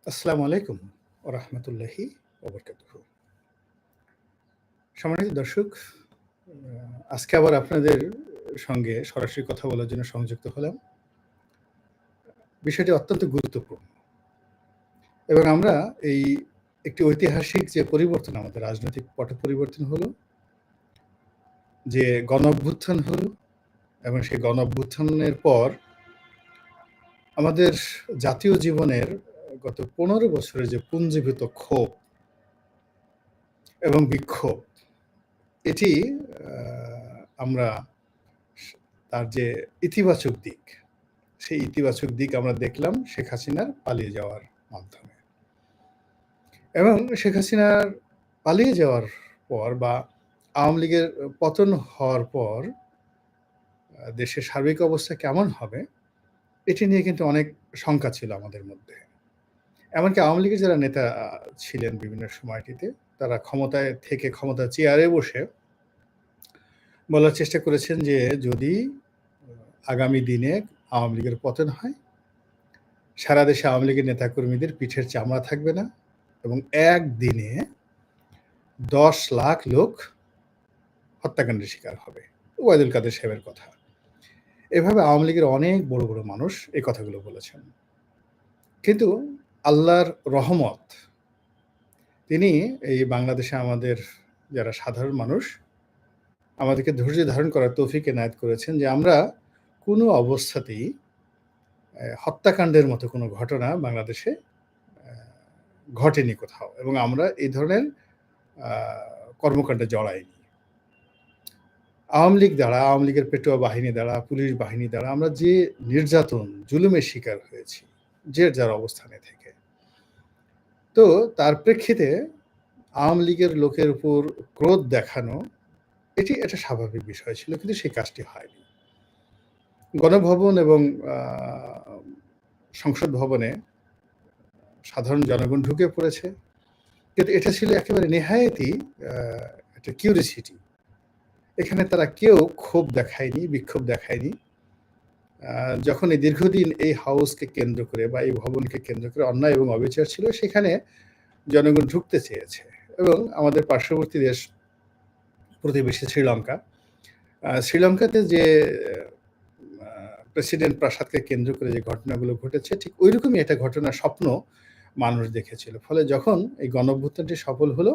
আসসালামু আলাইকুম ওয়া রাহমাতুল্লাহি ওয়া বারাকাতুহু। সম্মানিত দর্শক, আজকে আবার আপনাদের সঙ্গে সরাসরি কথা বলার জন্য সংযুক্ত হলাম। বিষয়টি অত্যন্ত গুরুত্বপূর্ণ এবং আমরা এই একটি ঐতিহাসিক যে পরিবর্তন আমাদের রাজনৈতিক পট পরিবর্তন হলো, যে গণ-অভ্যুত্থান হলো এবং সেই গণ-অভ্যুত্থানের পর আমাদের জাতীয় জীবনের গত ১৫ বছরের যে পুঞ্জীভূত ক্ষোভ এবং বিক্ষোভ, এটি আমরা তার যে ইতিবাচক দিক, সেই ইতিবাচক দিক আমরা দেখলাম শেখ হাসিনার পালিয়ে যাওয়ার মাধ্যমে। এবং শেখ হাসিনার পালিয়ে যাওয়ার পর বা আওয়ামী লীগের পতন হওয়ার পর দেশের সার্বিক অবস্থা কেমন হবে, এটি নিয়ে কিন্তু অনেক শঙ্কা ছিল আমাদের মধ্যে। এমনকি আওয়ামী লীগের যারা নেতা ছিলেন বিভিন্ন সময়টিতে, তারা ক্ষমতায় থেকে ক্ষমতার চেয়ারে বসে বলার চেষ্টা করেছেন যে যদি আগামী দিনে আওয়ামী লীগের পতন হয়, সারা দেশে আওয়ামী লীগের নেতাকর্মীদের পিঠের চামড়া থাকবে না এবং একদিনে ১০ লাখ লোক হত্যাকাণ্ডের শিকার হবে। ওবায়দুল কাদের সাহেবের কথা। এভাবে আওয়ামী লীগের অনেক বড়, বড় মানুষ এই কথাগুলো বলেছেন। কিন্তু আল্লাহর রহমত, তিনি এই বাংলাদেশে আমাদের যারা সাধারণ মানুষ, আমাদেরকে ধৈর্য ধারণ করার তৌফিক এনায়েত করেছেন যে আমরা কোনো অবস্থাতেই হত্যাকাণ্ডের মতো কোনো ঘটনা বাংলাদেশে ঘটেনি কোথাও এবং আমরা এই ধরনের কর্মকাণ্ডে জড়াইনি। আওয়ামী লীগ দ্বারা, আওয়ামী লীগের পেটোয়া বাহিনী দ্বারা, পুলিশ বাহিনী দ্বারা আমরা যে নির্যাতন, জুলুমের শিকার হয়েছি, যে যার অবস্থানে থেকে, তো তার প্রেক্ষিতে আওয়ামী লীগের লোকের উপর ক্রোধ দেখানো এটা স্বাভাবিক বিষয় ছিল, কিন্তু সেই কাজটি হয়নি। গণভবন এবং সংসদ ভবনে সাধারণ জনগণ ঢুকে পড়েছে, কিন্তু এটা ছিল একেবারে নেহায়েতই একটা কিউরিসিটি। এখানে তারা কেউ ক্ষোভ দেখায়নি, বিক্ষোভ দেখায়নি। যখন এই দীর্ঘদিন এই হাউসকে কেন্দ্র করে বা এই ভবনকে কেন্দ্র করে অন্যায় এবং অবিচার ছিল, সেখানে জনগণ ঢুকতে চেয়েছে এবং আমাদের পার্শ্ববর্তী দেশ প্রতিবেশী শ্রীলঙ্কা, শ্রীলঙ্কাতে যে প্রেসিডেন্ট প্রাসাদকে কেন্দ্র করে যে ঘটনাগুলো ঘটেছে, ঠিক ওইরকমই একটা ঘটনার স্বপ্ন মানুষ দেখেছিল। ফলে যখন এই গণঅভ্যুত্থানটি সফল হলো,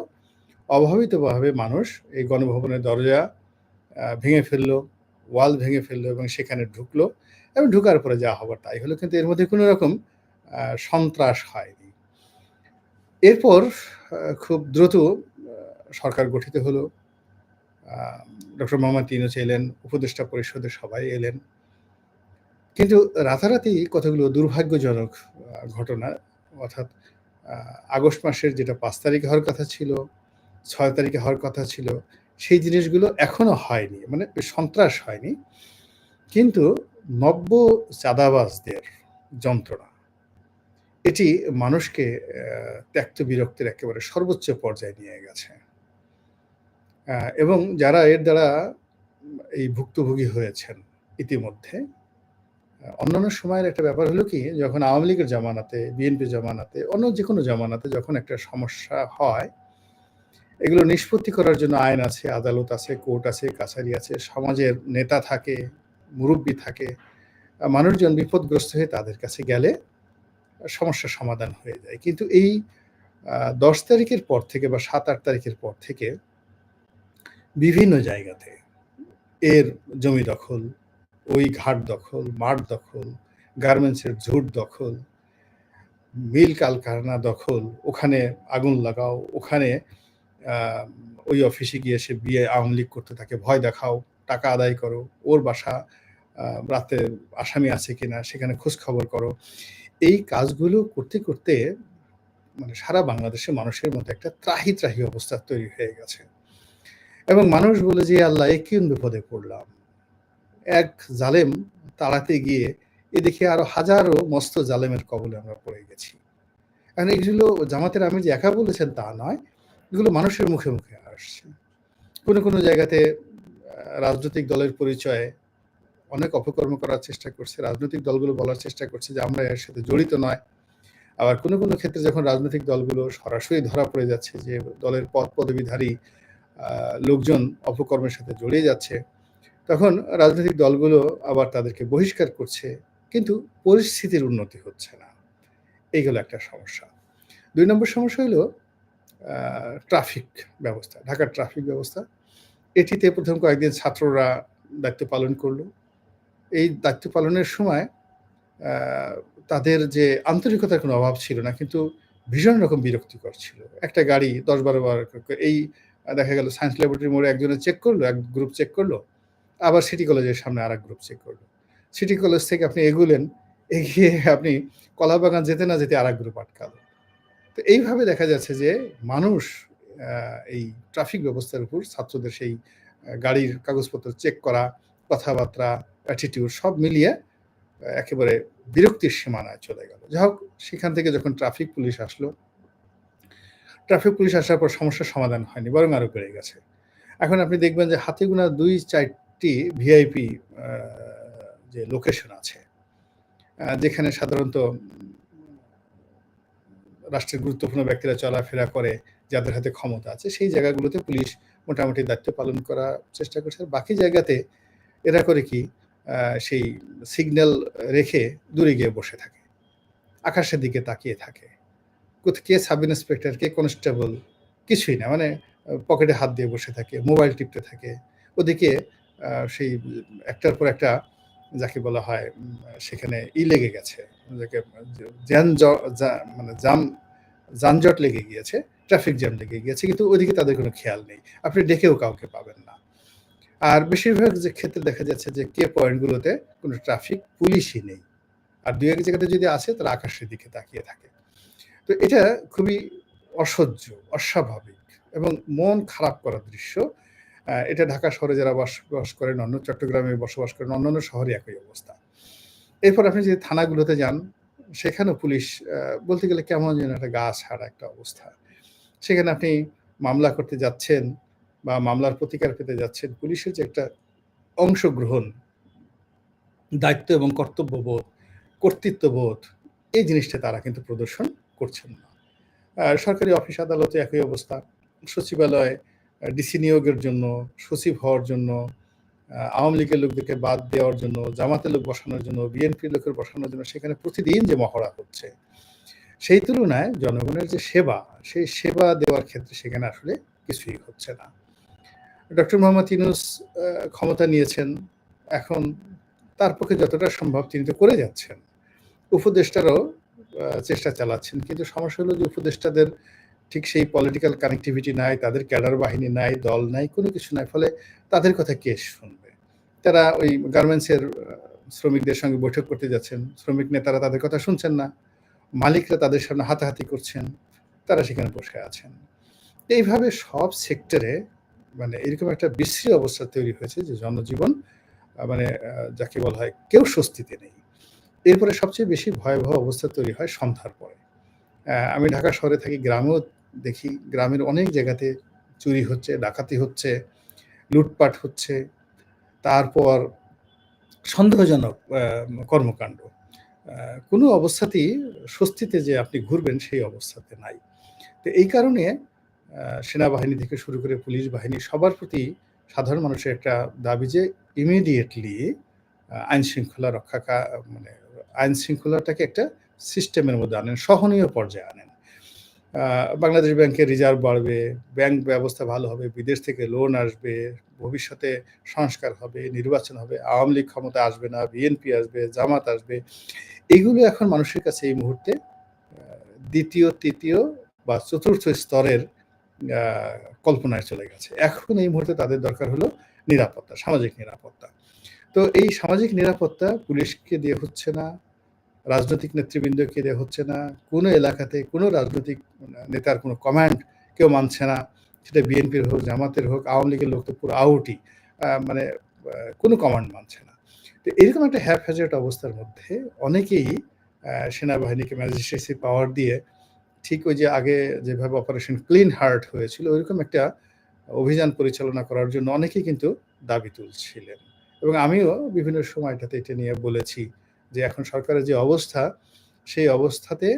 অভাবিতভাবে মানুষ এই গণভবনের দরজা ভেঙে ফেললো, ওয়াল ভেঙে ফেললো এবং সেখানে ঢুকলো এবং ঢুকার পরে যা হবার তাই হলো, কিন্তু এর মধ্যে কোনো রকম সন্ত্রাস হয়নি। এরপর খুব দ্রুত সরকার গঠিত হলো। ডক্টর মোহাম্মদ ইউনূস এলেন, উপদেষ্টা পরিষদের সবাই এলেন। কিন্তু রাতারাতি কতগুলো দুর্ভাগ্যজনক ঘটনা, অর্থাৎ আগস্ট মাসের যেটা ৫ তারিখে হওয়ার কথা ছিল, ৬ তারিখে হওয়ার কথা ছিল, সেই জিনিসগুলো এখনো হয়নি। মানে সন্ত্রাস হয়নি, কিন্তু নব্য চাঁদাবাজদের যন্ত্রণা, এটি মানুষকে ত্যক্ত বিরক্তির একেবারে সর্বোচ্চ পর্যায়ে নিয়ে গেছে। এবং যারা এর দ্বারা এই ভুক্তভোগী হয়েছেন ইতিমধ্যে, অন্যান্য সময়ের একটা ব্যাপার হলো কি, যখন আওয়ামী লীগের জামানাতে, বিএনপির জামানাতে, অন্য যেকোনো জামানাতে যখন একটা সমস্যা হয়, এগুলো নিষ্পত্তি করার জন্য আইন আছে, আদালত আছে, কোর্ট আছে, কাছারি আছে, সমাজের নেতা থাকে, মুরব্বি থাকে। মানুষজন বিপদগ্রস্ত হয়ে তাদের কাছে গেলে সমস্যার সমাধান হয়ে যায়। কিন্তু এই ১০ তারিখের পর থেকে বা ৭-৮ তারিখের পর থেকে বিভিন্ন জায়গাতে এর জমি দখল, ওই ঘাট দখল, মাঠ দখল, গার্মেন্টসের ঝুট দখল, মিল কারখানা দখল, ওখানে আগুন লাগাও, ওখানে ওই অফিসে গিয়ে সে আওয়ামী লীগ করতে থাকে, ভয় দেখাও, টাকা আদায় করো, ওর বাসা রাতে আসামি আছে কিনা সেখানে খোঁজ খবর করো। এই কাজগুলো করতে করতে মানে সারা বাংলাদেশের মানুষের মধ্যে একটা ত্রাহি ত্রাহি অবস্থা তৈরি হয়ে গেছে এবং মানুষ বলে যে আল্লাহ এ কোন বিপদে পড়লাম। এক জালেম তাড়াতে গিয়ে এদিকে আরো হাজারো মস্ত জালেমের কবলে আমরা পড়ে গেছি। কারণ এগুলো জামাতের আমির যে একা বলেছেন তা নয়, এগুলো মানুষের মুখে মুখে আসছে। কোনো জায়গাতে রাজনৈতিক দলের পরিচয়ে অনেক অপকর্ম করার চেষ্টা করছে, রাজনৈতিক দলগুলো বলার চেষ্টা করছে যে আমরা এর সাথে জড়িত নয়, আবার কোনো ক্ষেত্রে যখন রাজনৈতিক দলগুলো সরাসরি ধরা পড়ে যাচ্ছে যে দলের পদবিধারী লোকজন অপকর্মের সাথে জড়িয়ে যাচ্ছে, তখন রাজনৈতিক দলগুলো আবার তাদেরকে বহিষ্কার করছে, কিন্তু পরিস্থিতির উন্নতি হচ্ছে না। এইগুলো একটা সমস্যা। ২ নম্বর সমস্যা হলো ট্রাফিক ব্যবস্থা, ঢাকার ট্রাফিক ব্যবস্থা। এটিতে প্রথম কয়েকদিন ছাত্ররা দায়িত্ব পালন করলো। এই দায়িত্ব পালনের সময় আ তাদের যে আন্তরিকতার কোনো অভাব ছিল না, কিন্তু ভীষণ রকম বিরক্তিকর ছিল। একটা গাড়ি ১০-১২ বার এই দেখা গেল সায়েন্স ল্যাবরেটরি মোড়ে একজনে চেক করলো, এক গ্রুপ চেক করলো। আবার সিটি কলেজের সামনে আরেক গ্রুপ চেক করলো। সিটি কলেজ থেকে আপনি এগুলেন, এগিয়ে আপনি কলাবাগান যেতে না যেতে আরেক গ্রুপ আটকালো। তো এইভাবে দেখা যাচ্ছে যে মানুষ আ এই ট্রাফিক ব্যবস্থার উপর ছাত্রদের সেই গাড়ির কাগজপত্র চেক করা, কথাবার্তা, অ্যাটিটিউড সব মিলিয়ে একেবারে বিরক্তির সীমানায় চলে গেল। যাই হোক, সেখান থেকে যখন ট্রাফিক পুলিশ আসলো, ট্রাফিক পুলিশ আসার পর সমস্যার সমাধান হয়নি, বরং আরো বেড়ে গেছে। এখন আপনি দেখবেন যে হাতে গোনা ২-৪ টি ভিআইপি আ যে লোকেশন আছে, যেখানে সাধারণত রাষ্ট্রের গুরুত্বপূর্ণ ব্যক্তিরা চলাফেরা করে, যাদের হাতে ক্ষমতা আছে, সেই জায়গাগুলোতে পুলিশ মোটামুটি দায়িত্ব পালন করার চেষ্টা করছে। আর বাকি জায়গাতে এরা করে কি, সেই সিগন্যাল রেখে দূরে গিয়ে বসে থাকে। আকাশের দিকে তাকিয়ে থাকে। কে সাব ইন্সপেক্টর, কে কনস্টেবল, কিছুই না। মানে পকেটে হাত দিয়ে বসে থাকে, মোবাইল টিপতে থাকে। ওদিকে সেই একটার পর একটা যাকে বলা হয় সেখানে লেগে গেছে। যাকে জ্যান জ জা মানে যানজট লেগে গিয়েছে, ট্রাফিক জ্যাম লেগে গিয়েছে। কিন্তু ওইদিকে তাদের কোনো খেয়াল নেই। আপনি ডেকেও কাউকে পাবেন না। আর বেশিরভাগ যে ক্ষেত্রে দেখা যাচ্ছে যে পয়েন্টগুলোতে কোনো ট্রাফিক পুলিশই নেই। আর ২-১ জায়গাতে যদি আছে তারা আকাশের দিকে তাকিয়ে থাকে। তো এটা খুবই অসহ্য, অস্বাভাবিক এবং মন খারাপ করা দৃশ্য। এটা ঢাকা শহরে যারা বসবাস করেন, চট্টগ্রামে বসবাস করেন, অন্যান্য শহরে একই অবস্থা। এরপর আপনি যদি থানাগুলোতে যান, সেখানেও পুলিশ বলতে গেলে কেমন যেন একটা গা ছাড়া একটা অবস্থা। সেখানে আপনি মামলা করতে যাচ্ছেন বা মামলার প্রতিকার পেতে যাচ্ছেন, পুলিশের যে একটা অংশগ্রহণ, দায়িত্ব এবং কর্তব্যবোধ, কর্তৃত্ববোধ, এই জিনিসটা তারা কিন্তু প্রদর্শন করছেন না। সরকারি অফিস আদালতে একই অবস্থা। সচিবালয় ডিসি নিয়োগের জন্য, সচিব হওয়ার জন্য, আওয়ামী লীগের লোকদেরকে বাদ দেওয়ার জন্য, জামাতের লোক বসানোর জন্য, বিএনপির লোকের বসানোর জন্য সেখানে প্রতিদিন যে মহড়া হচ্ছে, সেই তুলনায় জনগণের যে সেবা, সেই সেবা দেওয়ার ক্ষেত্রে সেখানে আসলে কিছুই হচ্ছে না। ডক্টর মোহাম্মদ ইউনূস ক্ষমতা নিয়েছেন। এখন তার পক্ষে যতটা সম্ভব তিনি তো করে যাচ্ছেন। উপদেষ্টারাও চেষ্টা চালাচ্ছেন। কিন্তু সমস্যা হলো যে উপদেষ্টাদের ঠিক সেই পলিটিক্যাল কানেক্টিভিটি নাই, তাদের ক্যাডার বাহিনী নাই, দল নাই, কোনো কিছু নাই। ফলে তাদের কথা কে শুনবে? তারা ওই গার্মেন্টসের শ্রমিকদের সঙ্গে বৈঠক করতে যাচ্ছেন। শ্রমিক নেতারা তাদের কথা শুনছেন না। মালিকরা তাদের সামনে হাতাহাতি করছেন। তারা সেখানে বসে আছেন। এইভাবে সব সেক্টরে মানে এরকম একটা বিশ্রী অবস্থা তৈরি হয়েছে যে জনজীবন মানে যাকে বলা হয় কেউ স্বস্তিতে নেই। এরপরে সবচেয়ে বেশি ভয়াবহ অবস্থা তৈরি হয় সন্ধ্যার পরে। আমি ঢাকা শহরে থাকি, গ্রামেও দেখি গ্রামের অনেক জায়গাতে চুরি হচ্ছে, ডাকাতি হচ্ছে, লুটপাট হচ্ছে। তারপর সন্দেহজনক কর্মকাণ্ড। কোনো অবস্থাতেই স্বস্তিতে যে আপনি ঘুরবেন সেই অবস্থাতে নাই। তো এই কারণে সেনাবাহিনী থেকে শুরু করে পুলিশ বাহিনী সবার প্রতি সাধারণ মানুষের একটা দাবি যে ইমিডিয়েটলি আইন শৃঙ্খলা মানে আইন শৃঙ্খলাটাকে একটা সিস্টেমের মধ্যে আনেন, সহনীয় পর্যায়ে আনেন। বাংলাদেশ ব্যাংকের রিজার্ভ বাড়বে, ব্যাংক ব্যবস্থা ভালো হবে, বিদেশ থেকে লোন আসবে, ভবিষ্যতে সংস্কার হবে, নির্বাচন হবে, আওয়ামী লীগ ক্ষমতায় আসবে না, বিএনপি আসবে, জামাত আসবে। এগুলো এখন মানুষের কাছে এই মুহূর্তে দ্বিতীয়, তৃতীয় বা চতুর্থ স্তরের কল্পনায় চলে গেছে। এখন এই মুহূর্তে তাদের দরকার হলো নিরাপত্তা, সামাজিক নিরাপত্তা। তো এই সামাজিক নিরাপত্তা পুলিশকে দিয়ে হচ্ছে না, রাজনৈতিক নেতৃবৃন্দকে দেয়া হচ্ছে না। কোনো এলাকাতে কোনো রাজনৈতিক নেতার কোনো কমান্ড কেউ মানছে না। সেটা বিএনপির হোক, জামাতের হোক, আওয়ামী লীগের লোক তো পুরো আউটই। মানে কোনো কমান্ড মানছে না। তো এরকম একটা হ্যাপহ্যাজার্ড অবস্থার মধ্যে অনেকেই সেনাবাহিনীকে ম্যাজিস্ট্রেসি পাওয়ার দিয়ে ঠিক ওই যে আগে যেভাবে অপারেশন ক্লিন হার্ট হয়েছিল, ওইরকম একটা অভিযান পরিচালনা করার জন্য অনেকেই কিন্তু দাবি তুলছিলেন। এবং আমিও বিভিন্ন সময়টাতে এটা নিয়ে বলেছি যে এখন সরকারের যে অবস্থা, সেই অবস্থাতে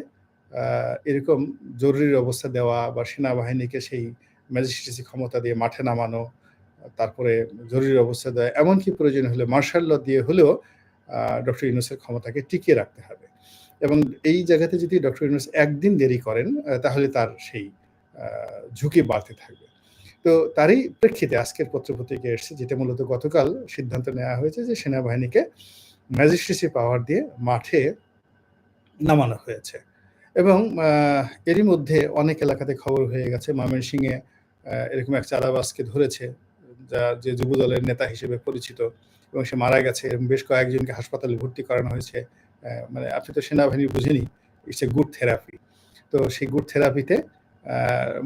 আ এরকম জরুরি অবস্থা দেওয়া বা সেনাবাহিনীকে সেই ম্যাজিস্ট্রেসি ক্ষমতা দিয়ে মাঠে নামানো, তারপরে জরুরি অবস্থা দেওয়া, এমনকি প্রয়োজন হলে মার্শাল ল দিয়ে হলেও ডক্টর ইউনূসের ক্ষমতাকে টিকিয়ে রাখতে হবে। এবং এই জায়গাতে যদি ডক্টর ইউনূস একদিন দেরি করেন তাহলে তার সেই আ ঝুঁকি বাড়তে থাকবে। তো তারই প্রেক্ষিতে আজকের পত্রপত্রিকায় এসছে, যেটা মূলত গতকাল সিদ্ধান্ত নেওয়া হয়েছে যে সেনাবাহিনীকে ম্যাজিস্ট্রেসি পাওয়ার দিয়ে মাঠে নামানো হয়েছে। এবং এরই মধ্যে অনেক এলাকাতে খবর হয়ে গেছে, ময়মনসিংহে এরকম এক চাঁদাবাজকে ধরেছে, যে যুবদলের নেতা হিসেবে পরিচিত, এবং সে মারা গেছে এবং বেশ কয়েকজনকে হাসপাতালে ভর্তি করানো হয়েছে। মানে আপনি তো সেনাবাহিনী বুঝেনই, ইটস এ গুড থেরাপি। তো সেই গুড থেরাপিতে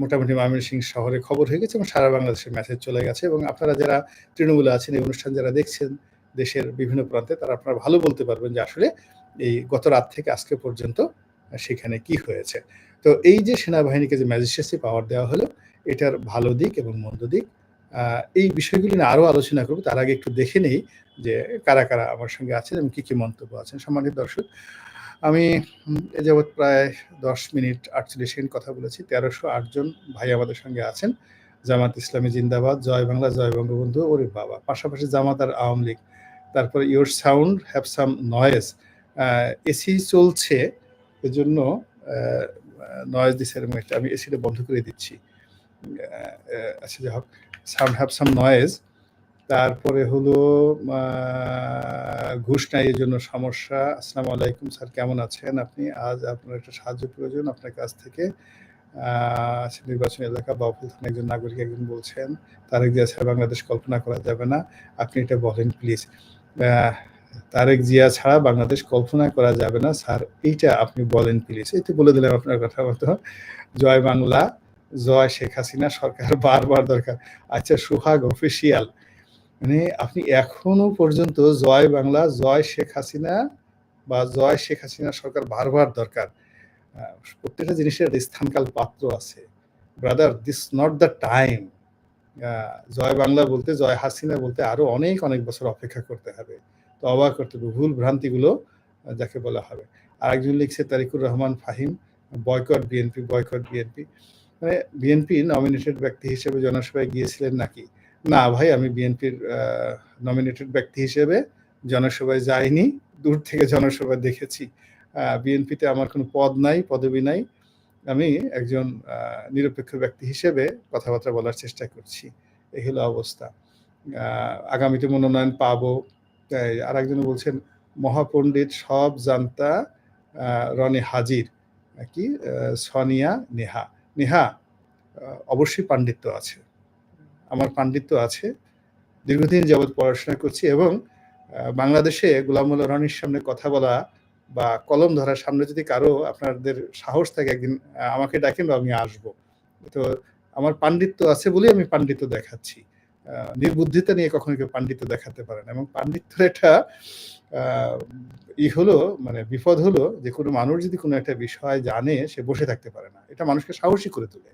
মোটামুটি ময়মনসিংহ শহরে খবর হয়ে গেছে এবং সারা বাংলাদেশের মেসেজ চলে গেছে। এবং আপনারা যারা তৃণমূলে আছেন, এই অনুষ্ঠান যারা দেখছেন দেশের বিভিন্ন প্রান্তে, তারা আপনারা ভালো বলতে পারবেন যে আসলে এই গত রাত থেকে আজকে পর্যন্ত সেখানে কি হয়েছে। তো এই যে সেনাবাহিনীকে যে ম্যাজিস্ট্রেসি পাওয়ার দেওয়া হলো, এটার ভালো দিক এবং মন্দ দিক, এই বিষয়গুলি নিয়ে আরো আলোচনা করব। তার আগে একটু দেখে নেই যে কারা, কারা আমার সঙ্গে আছেন এবং কি, কি মন্তব্য আছেন। সম্মানিত দর্শক, আমি এ যাবৎ প্রায় ১০ মিনিট ৪৮ সেকেন্ড কথা বলেছি। ১৩০৮ জন ভাই আমাদের সঙ্গে আছেন। জামাত ইসলামী জিন্দাবাদ, জয় বাংলা, জয় বঙ্গবন্ধু। ওরে বাবা! পাশাপাশি জামাত আর আওয়ামী লীগ। তারপরে your sound have some noise. AC চলছে, এজন্য নয়েজ দিছে এরকম একটা। আমি এসিটা বন্ধ করে দিচ্ছি। আচ্ছা, যাই হোক, সাউন্ড হ্যাভ সাম নয়েজ। তারপরে হলো ঘুষ নাই, এর জন্য সমস্যা। আসসালামু আলাইকুম স্যার, কেমন আছেন আপনি? আজ আপনার একটা সাহায্য প্রয়োজন, আপনার কাছ থেকে। নির্বাচনী এলাকা বাউফল থানার একজন নাগরিক একজন বলছেন, তারেক জিয়া ছাড়া বাংলাদেশ কল্পনা করা যাবে না, আপনি এটা বলেন প্লিজ। তারেক জিয়া ছাড়া বাংলাদেশ কল্পনা করা যাবে না স্যার, এইটা আপনি বলেন প্লিজ। এই তো বলে দিলাম আপনার কথা মতো। জয় বাংলা, জয় শেখ হাসিনা, সরকার বারবার দরকার। আচ্ছা, সোহাগ অফিসিয়াল, মানে আপনি এখনো পর্যন্ত জয় বাংলা, জয় শেখ হাসিনা বা জয় শেখ হাসিনা সরকার বারবার দরকার। প্রত্যেকটা জিনিসের স্থানকাল পাত্র আছে। Brother, this not the time. জয় বাংলা বলতে, জয় হাসিনা বলতে আরো অনেক অনেক বছর অপেক্ষা করতে হবে। তো অবাক করতে হবে, ভুল ভ্রান্তিগুলো যাকে বলা হবে। আরেকজন লিখছে Tarikur Rahman Fahim, boycott BNP, boycott BNP. মানে বিএনপি নমিনেটেড ব্যক্তি হিসেবে জনসভায় গিয়েছিলেন নাকি? না ভাই, আমি বিএনপির নমিনেটেড ব্যক্তি হিসেবে জনসভায় যাইনি, দূর থেকে জনসভা দেখেছি। বিএনপিতে আমার কোনো পদ নাই, পদবি নাই। আমি একজন নিরপেক্ষ ব্যক্তি হিসেবে কথাবার্তা বলার চেষ্টা করছি। এই হলো অবস্থা। আগামীতে মনোনয়ন পাবো। আরেকজন বলছেন, মহাপণ্ডিত সব জানতা রনি হাজির। কি সোনিয়া নেহা। নেহা, অবশ্যই পাণ্ডিত্য আছে। আমার পাণ্ডিত্য আছে। দীর্ঘদিন যাবৎ পড়াশোনা করছি এবং বাংলাদেশে গোলাম মোল্লা রনির সামনে কথা বলা বা কলম ধরার সামনে যদি কারো আপনাদের সাহস থাকে, একদিন আমাকে ডাকেন বা আমি আসবো। তো আমার পাণ্ডিত্য আছে বলেই আমি পাণ্ডিত্য দেখাচ্ছি। নির্বুদ্ধিতা নিয়ে কখনো কেউ পাণ্ডিত্য দেখাতে পারে না। এবং পাণ্ডিত্যের একটা হলো, মানে বিপদ হলো যে কোনো মানুষ যদি কোনো একটা বিষয় জানে, সে বসে থাকতে পারে না। এটা মানুষকে সাহসী করে তোলে।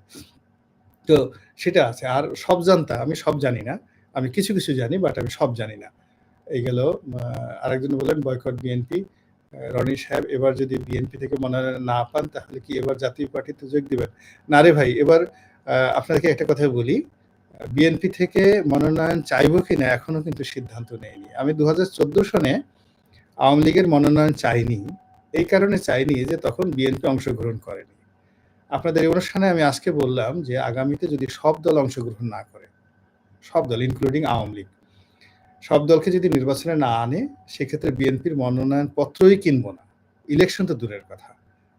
তো সেটা আছে। আর সব জানতা, আমি সব জানি না। আমি কিছু, কিছু জানি, বাট আমি সব জানি না। এই গেল। আরেকজন বললেন বয়কট বিএনপি। রনি সাহেব, এবার যদি বিএনপি থেকে মনোনয়ন না পান তাহলে কি এবার জাতীয় পার্টিতে যোগ দিবেন? না রে ভাই, এবার আপনাদেরকে একটা কথা বলি, বিএনপি থেকে মনোনয়ন চাইবো কিনা এখনো কিন্তু সিদ্ধান্ত নেইনি। আমি ২০১৪ সনে আওয়ামী লীগের মনোনয়ন চাইনি। এই কারণে চাইনি যে তখন বিএনপি অংশগ্রহণ করেনি। আপনাদের এই অনুষ্ঠানে আমি আজকে বললাম যে আগামীতে যদি সব দল অংশগ্রহণ না করে, সব দল ইনক্লুডিং আওয়ামী লীগ, সব দলকে যদি নির্বাচনে না আনে, সেক্ষেত্রে বিএনপির মনোনয়ন পত্রই কিনবো না। ইলেকশন তো দূরের কথা,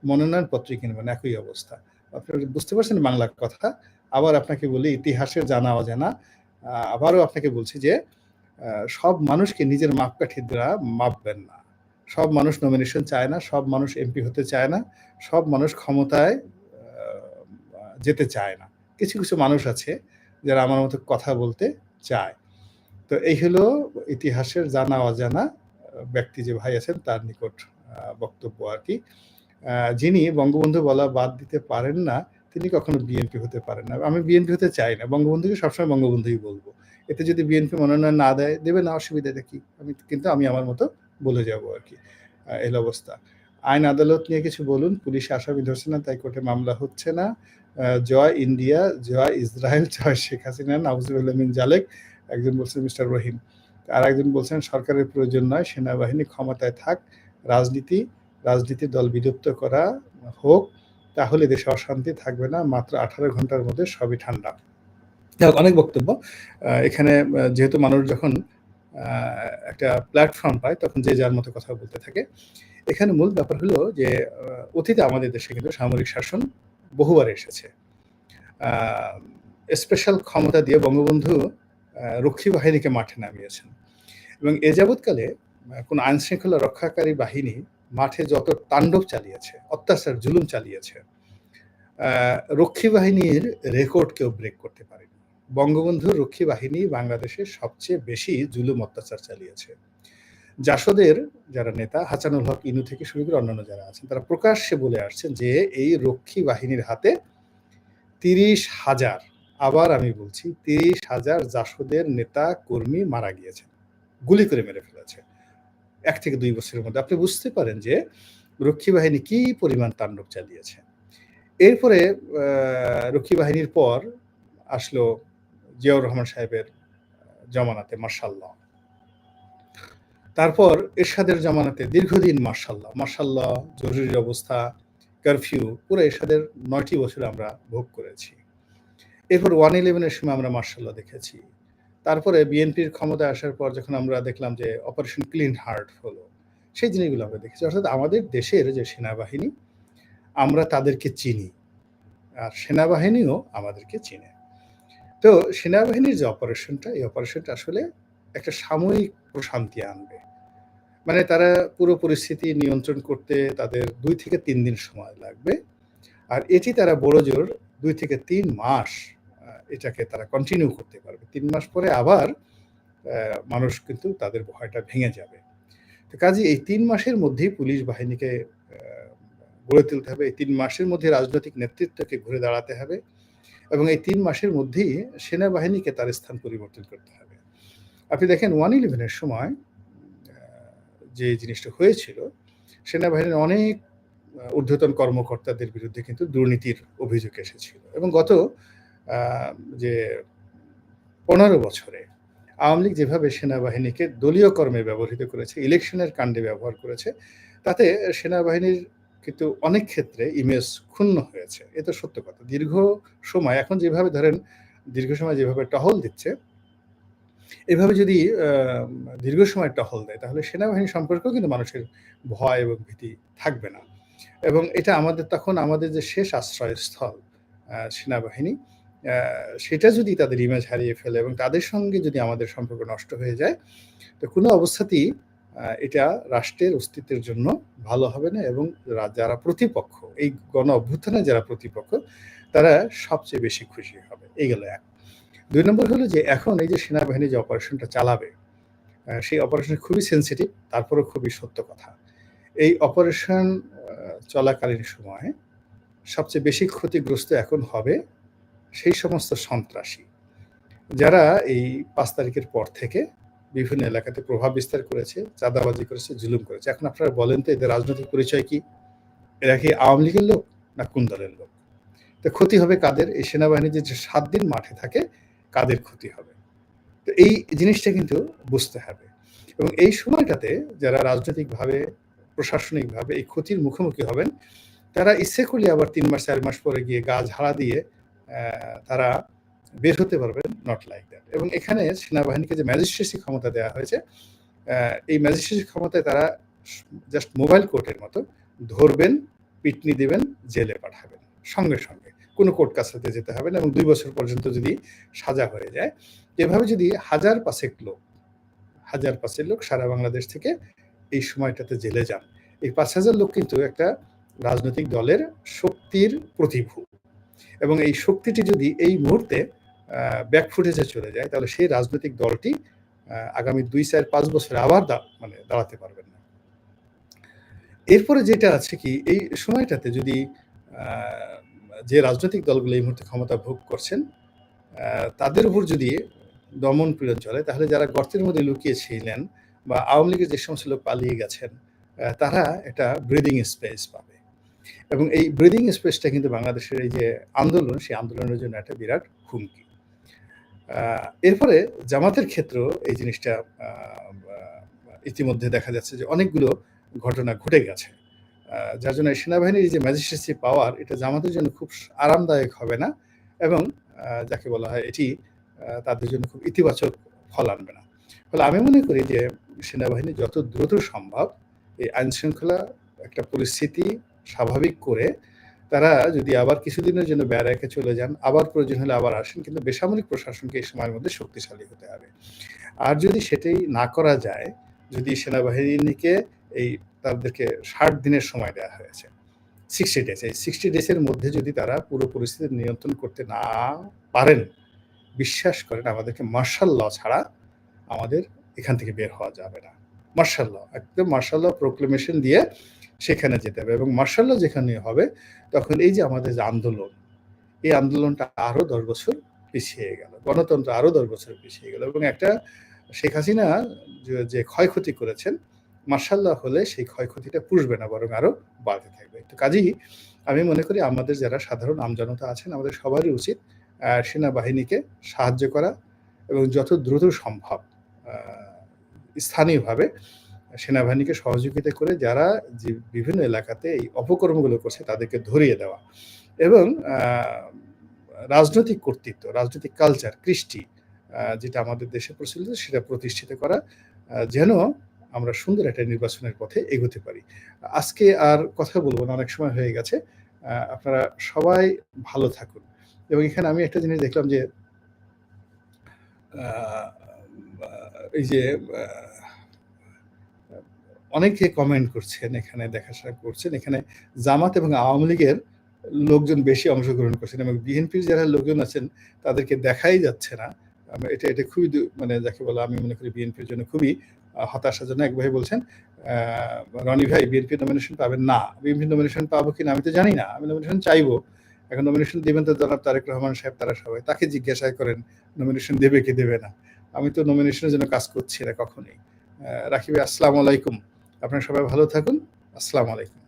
মনোনয়ন পত্রই কিনবো না, একই অবস্থা। আপনারা বুঝতে পারছেন বাংলার কথা? আবার আপনাকে বলি, ইতিহাসের জানা অজানা, আবারও আপনাকে বলছি যে সব মানুষকে নিজের মাপকাঠি দ্বারা মাপবেন না। সব মানুষ নমিনেশন চায় না, সব মানুষ এমপি হতে চায় না, সব মানুষ ক্ষমতায় যেতে চায় না। কিছু, কিছু মানুষ আছে যারা আমার মতো কথা বলতে চায়। তো এই হলো ইতিহাসের জানা অজানা ব্যক্তি যে ভাই আছেন তার নিকট বক্তব্য আরকি। যিনি বঙ্গবন্ধু বলা বাদ দিতে পারেন না, তিনি কখনো বিএনপি হতে পারেন না। আমি বিএনপি হতে চাই না। বঙ্গবন্ধুকে সবসময় বঙ্গবন্ধুই বলব। এতে যদি বিএনপি মনোনয়ন না দেয়, দেবে না, অসুবিধাটা কি? কিন্তু আমি আমার মতো বলে যাবো আরকি। এই অবস্থা। আইন আদালত নিয়ে কিছু বলুন। পুলিশ আসামি ধরছে না, তাই কোর্টে মামলা হচ্ছে না। জয় ইন্ডিয়া, জয় ইসরায়েল, জয় শেখ হাসিনা, নাউজুবিল্লাহ মিন জালেক। একজন বলছেন মিস্টার রহিম। আরেকজন বলছেন সরকারের প্রয়োজন নয়, সেনাবাহিনী ক্ষমতায় থাক, রাজনীতির দল বিলুপ্ত করা হোক, তাহলে দেশে অশান্তি থাকবে না। মাত্র 18 ঘন্টার মধ্যে সবই ঠান্ডা। অনেক বক্তব্য। এখানে যেহেতু মানুষ যখন একটা প্ল্যাটফর্ম পায় তখন যে যার মতো কথা বলতে থাকে। এখানে মূল ব্যাপার হলো যে অতীতে আমাদের দেশে কিন্তু সামরিক শাসন বহুবার এসেছে। স্পেশাল ক্ষমতা দিয়ে বঙ্গবন্ধু রক্ষী বাহিনীকে মাঠে নামিয়েছেন এবং এ যাবৎকালে কোনো আইনশৃঙ্খলা রক্ষাকারী বাহিনী মাঠে যত তাণ্ডব চালিয়েছে, অত্যাচার জুলুম চালিয়েছে, রক্ষী বাহিনীর রেকর্ড কেউ ব্রেক করতে পারেনি। বঙ্গবন্ধুর রক্ষী বাহিনী বাংলাদেশের সবচেয়ে বেশি জুলুম অত্যাচার চালিয়েছে। জাসদের যারা নেতা হাসানুল হক ইনু থেকে শুরু করে অন্যান্য যারা আছেন তারা প্রকাশ্যে বলে আসছেন যে এই রক্ষী বাহিনীর হাতে 30,000, আবার আমি বলছি 30,000 জাসদের নেতা কর্মী মারা গিয়েছে, গুলি করে মেরে ফেলেছে 1 থেকে 2 বছরের মধ্যে। আপনি বুঝতে পারেন যে রক্ষী বাহিনী কি পরিমাণ তাণ্ডব চালিয়েছে। এরপরে রক্ষী বাহিনীর পর আসলো জিয়াউর রহমান সাহেবের জমানাতে মার্শাল্লাহ, তারপর এরশাদের জামানাতে দীর্ঘদিন মার্শাল্লাহ, জরুরি অবস্থা, কারফিউ, পুরো এরশাদের 9টি বছর আমরা ভোগ করেছি। এরপর 111-এর সময় আমরা মার্শাল্লাহ দেখেছি। তারপরে বিএনপির ক্ষমতায় আসার পর যখন আমরা দেখলাম যে অপারেশন ক্লিন হার্ট হলো, সেই জিনিসগুলো আমরা দেখেছি। অর্থাৎ আমাদের দেশের যে সেনাবাহিনী, আমরা তাদেরকে চিনি, আর সেনাবাহিনীও আমাদেরকে চিনে। তো সেনাবাহিনীর যে অপারেশনটা, এই অপারেশনটা আসলে একটা সাময়িক প্রশান্তি আনবে। মানে তারা পুরো পরিস্থিতি নিয়ন্ত্রণ করতে তাদের 2 থেকে 3 দিন সময় লাগবে। আর এটি তারা বড়জোর 2 থেকে 3 মাস এটাকে তারা কন্টিনিউ করতে পারবে। 3 মাস পরে আবার মানুষ কিন্তু তাদের ভয়টা ভেঙে যাবে। তো কাজেই এই 3 মাসের মধ্যেই পুলিশ বাহিনীকে গড়ে তুলতে হবে। এই 3 মাসের মধ্যে রাজনৈতিক নেতৃত্বকে ঘুরে দাঁড়াতে হবে এবং এই 3 মাসের মধ্যেই সেনাবাহিনীকে তার স্থান পরিবর্তন করতে হবে। আপনি দেখেন 111-এর সময় যে জিনিসটা হয়েছিল, সেনাবাহিনীর অনেক ঊর্ধ্বতন কর্মকর্তাদের বিরুদ্ধে কিন্তু দুর্নীতির অভিযোগ এসেছিল এবং গত যে 15 বছরে আওয়ামী লীগ যেভাবে সেনাবাহিনীকে দলীয় কর্মে ব্যবহৃত করেছে, ইলেকশনের কাণ্ডে ব্যবহার করেছে, তাতে সেনাবাহিনীর কিন্তু অনেক ক্ষেত্রে ইমেজ ক্ষুণ্ণ হয়েছে। এ তো সত্য কথা। দীর্ঘ সময় এখন যেভাবে ধরেন দীর্ঘ সময় যেভাবে টহল দিচ্ছে, এভাবে যদি দীর্ঘ সময় টহল দেয় তাহলে সেনাবাহিনী সম্পর্কেও কিন্তু মানুষের ভয় এবং ভীতি থাকবে না এবং এটা আমাদের তখন আমাদের যে শেষ আশ্রয়স্থল সেনাবাহিনী, সেটা যদি তাদের ইমেজ হারিয়ে ফেলে এবং তাদের সঙ্গে যদি আমাদের সম্পর্ক নষ্ট হয়ে যায়, তো কোনো অবস্থাতেই এটা রাষ্ট্রের অস্তিত্বের জন্য ভালো হবে না এবং যারা প্রতিপক্ষ, এই গণ অভ্যুত্থানে যারা প্রতিপক্ষ, তারা সবচেয়ে বেশি খুশি হবে। এই গেল এক। 2 নম্বর হলো যে এখন এই যে সেনাবাহিনী যে অপারেশনটা চালাবে, সেই অপারেশন খুবই সেনসিটিভ, তারপরেও খুবই সত্য কথা। এই অপারেশন চলাকালীন সময়ে সবচেয়ে বেশি ক্ষতিগ্রস্ত এখন হবে সেই সমস্ত সন্ত্রাসী যারা এই 5 তারিখের পর থেকে বিভিন্ন এলাকাতে প্রভাব বিস্তার করেছে, চাঁদাবাজি করেছে, জুলুম করেছে। এখন আপনারা বলেন তো এদের রাজনৈতিক পরিচয় কি? এরা কি আওয়ামী লীগের লোক না কোন দলের লোক? তো ক্ষতি হবে কাদের? এই সেনাবাহিনী যে 7 দিন মাঠে থাকে, কাদের ক্ষতি হবে? তো এই জিনিসটা কিন্তু বুঝতে হবে এবং এই সময়টাতে যারা রাজনৈতিকভাবে, প্রশাসনিকভাবে এই ক্ষতির মুখোমুখি হবেন, তারা ইচ্ছে করলে আবার 3 মাস 4 মাস পরে গিয়ে গা ঝাড়া দিয়ে তারা বের হতে পারবেন, নট লাইক দ্যাট। এবং এখানে সেনাবাহিনীকে যে ম্যাজিস্ট্রেসি ক্ষমতা দেওয়া হয়েছে, এই ম্যাজিস্ট্রেসি ক্ষমতায় তারা জাস্ট মোবাইল কোর্টের মতো ধরবেন, পিটনি দিবেন, জেলে পাঠাবেন সঙ্গে সঙ্গে। কোনো কোর্ট কাছারিতে যেতে হবে না এবং 2 বছর পর্যন্ত যদি সাজা হয়ে যায়, এভাবে যদি 1000 লোক সারা বাংলাদেশ থেকে এই সময়টাতে জেলে যান, এই 5,000 লোক কিন্তু একটা রাজনৈতিক দলের শক্তির প্রতিভূ এবং এই শক্তিটি যদি এই মুহূর্তে ব্যাকফুটেজে চলে যায়, তাহলে সেই রাজনৈতিক দলটি আগামী 2, 4, 5 বছরে আবার দাঁড়াতে পারবেন না। এরপরে যেটা আছে কি, এই সময়টাতে যদি যে রাজনৈতিক দলগুলো এই মুহূর্তে ক্ষমতা ভোগ করছেন, তাদের উপর যদি দমন পীড়ন চলে, তাহলে যারা গর্তের মধ্যে লুকিয়ে ছিলেন বা আওয়ামী লীগের যে সমস্ত লোক পালিয়ে গেছেন, তারা একটা ব্রিদিং স্পেস পাবে। এবং এই ব্রিদিং স্পেসটা কিন্তু বাংলাদেশের এই যে আন্দোলন, সেই আন্দোলনের জন্য একটা বিরাট হুমকি। এরপরে জামাতের ক্ষেত্রেও এই জিনিসটা আ বা ইতিমধ্যে দেখা যাচ্ছে যে অনেকগুলো ঘটনা ঘটে গেছে। যার জন্য সেনাবাহিনীর এই যে ম্যাজিস্ট্রেসি পাওয়ার, এটা জামাতের জন্য খুব আরামদায়ক হবে না এবং যাকে বলা হয় এটি তাদের জন্য খুব ইতিবাচক ফল আনবে না। ফলে আমি মনে করি যে সেনাবাহিনী যত দ্রুত সম্ভব এই আইনশৃঙ্খলা একটা পরিস্থিতি স্বাভাবিক করে তারা যদি আবার কিছুদিনের জন্য ব্যারাকে চলে যান, আবার প্রয়োজন হলে আবার আসেন, কিন্তু বেসামরিক প্রশাসনকে এই সময়ের মধ্যে শক্তিশালী হতে হবে। আর যদি সেটাই না করা যায়, যদি সেনাবাহিনীকে এই তাদেরকে ৬০ দিনের সময় দেওয়া হয়েছে। 60 ডেজ। এই 60 ডেজের মধ্যে যদি তারা পুরো পরিস্থিতি নিয়ন্ত্রণ করতে না পারেন, বিশ্বাস করেন আমাদেরকে মার্শাল ল ছাড়া আমাদের এখান থেকে বের হওয়া যাবে না। মার্শাল ল, একদম মার্শাল ল প্রোক্লেমেশন দিয়ে সেখানে যেতে হবে এবং মার্শাল ল যেখানে হবে তখন এই যে আমাদের যে আন্দোলন, এই আন্দোলনটা আরো ১০ বছর পিছিয়ে গেল। গণতন্ত্র আরো ১০ বছর পিছিয়ে গেল এবং একটা শেখ হাসিনা যে ক্ষয়ক্ষতি করেছেন, মার্শাল ল হলে সেই ক্ষয়ক্ষতিটা পুষবে না, বরং আরো বাড়তে থাকবে। তো কাজেই আমি মনে করি আমাদের যারা সাধারণ আমজনতা আছেন, আমাদের সবারই উচিত সেনাবাহিনীকে সাহায্য করা এবং যত দ্রুত সম্ভব আ স্থানীয়ভাবে সেনাবাহিনীকে সহযোগিতা করে যারা যে বিভিন্ন এলাকাতে এই অপকর্মগুলো করছে তাদেরকে ধরিয়ে দেওয়া এবং রাজনৈতিক কর্তৃত্ব, রাজনৈতিক কালচার, কৃষ্টি যেটা আমাদের দেশে প্রচলিত সেটা প্রতিষ্ঠিত করা, যেন আমরা সুন্দর একটা নির্বাচনের পথে এগোতে পারি। আজকে আর কথা বলব না, অনেক সময় হয়ে গেছে। আপনারা সবাই ভালো থাকুন এবং এখানে আমি একটা জিনিস দেখলাম যে আ আ এই যে অনেকে কমেন্ট করছেন, এখানে দেখাশোনা করছেন। এখানে জামাত এবং আওয়ামী লীগের লোকজন বেশি অংশগ্রহণ করছেন এবং বিএনপির যারা লোকজন আছেন তাদেরকে দেখাই যাচ্ছে না। এটা খুবই মানে যাকে বলে আমি মনে করি বিএনপির জন্য খুবই হতাশাজনক। এক ভাই বলছেন, আ "রনি ভাই বিএনপি নমিনেশন পাবেন?" না, বিএনপি নমিনেশন পাবো কিনা আমি তো জানি না। আমি নমিনেশন চাইবো। এখন নমিনেশন দিবেন তো জনাব তারেক রহমান সাহেব, তারা সবাই। তাকে জিজ্ঞাসা করেন নমিনেশন দেবে কি দেবে না। আমি তো নমিনেশনের জন্য কাজ করছি না কখনোই। রাকিব ভাই, আসসালামু আলাইকুম। আপনারা সবাই ভালো থাকুন। আসসালামু আলাইকুম।